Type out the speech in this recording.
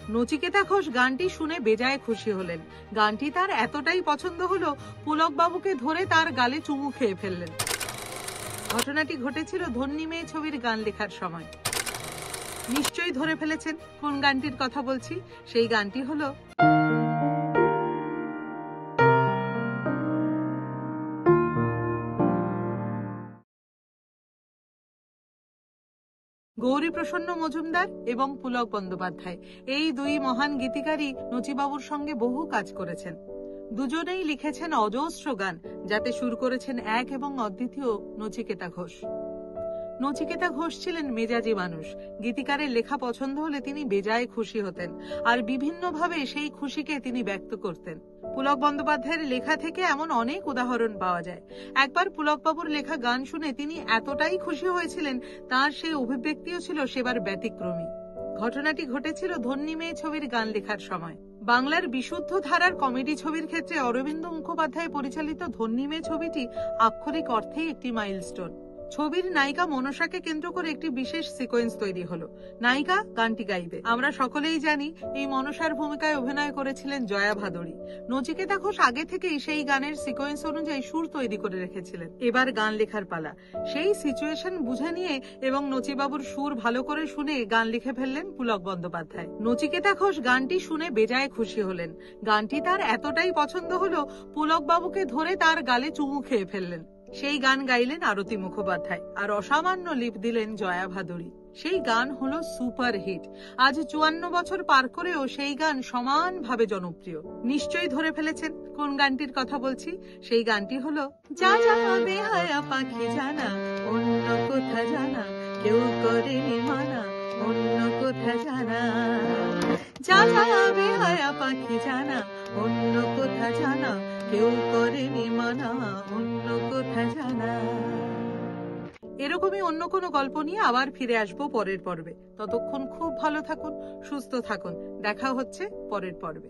নচিকেতা ঘোষ গানটি শুনে বেজায় খুশি হলেন। গানটি তার এতটাই পছন্দ হলো, পুলক বাবুকে ধরে তার গালে চুমু খেয়ে ফেললেন। ঘটনাটি ঘটেছিল ধন্যী মেয়ে ছবির গান লেখার সময়। নিশ্চয়ই ধরে ফেলেছেন কোন গানটির কথা বলছি। সেই গানটি হলো গৌরীপ্রসন্ন মজুমদার এবং পুলক বন্দ্যোপাধ্যায়। এই দুই মহান গীতিকারই নচিবাবুর সঙ্গে বহু কাজ করেছেন। দুজনেই লিখেছেন অজস্র গান, যাতে সুর করেছেন এক এবং অদ্বিতীয় নচিকেতা ঘোষ। নচিকেতা ঘোষ ছিলেন মেজাজি মানুষ। গীতিকারের লেখা পছন্দ হলে তিনি বেজায় খুশি হতেন, আর বিভিন্নভাবে সেই খুশিকে তিনি ব্যক্ত করতেন। পুলক বন্দ্যোপাধ্যায়ের লেখা থেকে এমন অনেক উদাহরণ পাওয়া যায়। একবার পুলকবাবুর লেখা গান শুনে তিনি এতটাই খুশি হয়েছিলেন, তার সেই অভিব্যক্তিও ছিল সেবার ব্যতিক্রমী। ঘটনাটি ঘটেছিল ধন্যী মেয়ে ছবির গান লেখার সময়। বাংলার বিশুদ্ধ ধারার কমেডি ছবির ক্ষেত্রে অরবিন্দ মুখোপাধ্যায় পরিচালিত ধন্যী মেয়ে ছবিটি আক্ষরিক অর্থেই একটি মাইলস্টোন। ছবির নায়িকা মনসাকে কেন্দ্র করে একটি বিশেষ সিকোয়েন্স তৈরি হলো। নায়িকা গানটি গাইবে। আমরা সকলেই জানি এই মনসার ভূমিকায় অভিনয় করেছিলেন জয়া ভাদুড়ী। নচিকেতা ঘোষ আগে থেকেই সেই গানের সিকোয়েন্স অনুযায়ী সুর তৈরি করে রেখেছিলেন। এবার গান লেখার পালা। সেই সিচুয়েশন বুঝে নিয়ে এবং নচিবাবুর সুর ভালো করে শুনে গান লিখে ফেললেন পুলক বন্দ্যোপাধ্যায়। নচিকেতা ঘোষ গানটি শুনে বেজায় খুশি হলেন। গানটি তার এতটাই পছন্দ হলো, পুলক বাবুকে ধরে তার গালে চুমু খেয়ে ফেললেন। সেই গান গাইলেন আরতি মুখোপাধ্যায়, আর অসামান্য লিপ দিলেন জয়া ভাদুড়ী। সেই গান হলো সুপার হিট। আজ 54 বছর পার করেও সেই গান সমানভাবে জনপ্রিয়। নিশ্চয়ই ধরে ফেলেছেন কোন গানটির কথা বলছি। সেই গানটি হলো যা যা বেহায়া পাখি জানা, অন্য কোথা জানা, কেউ করেনি মানা, অন্য কোথা জানা। যা যা বেহায়া পাখি জানা, অন্য কোথা জানা, কেউ করেনি মানা, অন্য কোথা জানা। এরকমই অন্য কোনো গল্প নিয়ে আবার ফিরে আসবো পরের পর্বে। ততক্ষণ খুব ভালো থাকুন, সুস্থ থাকুন। দেখা হচ্ছে পরের পর্বে।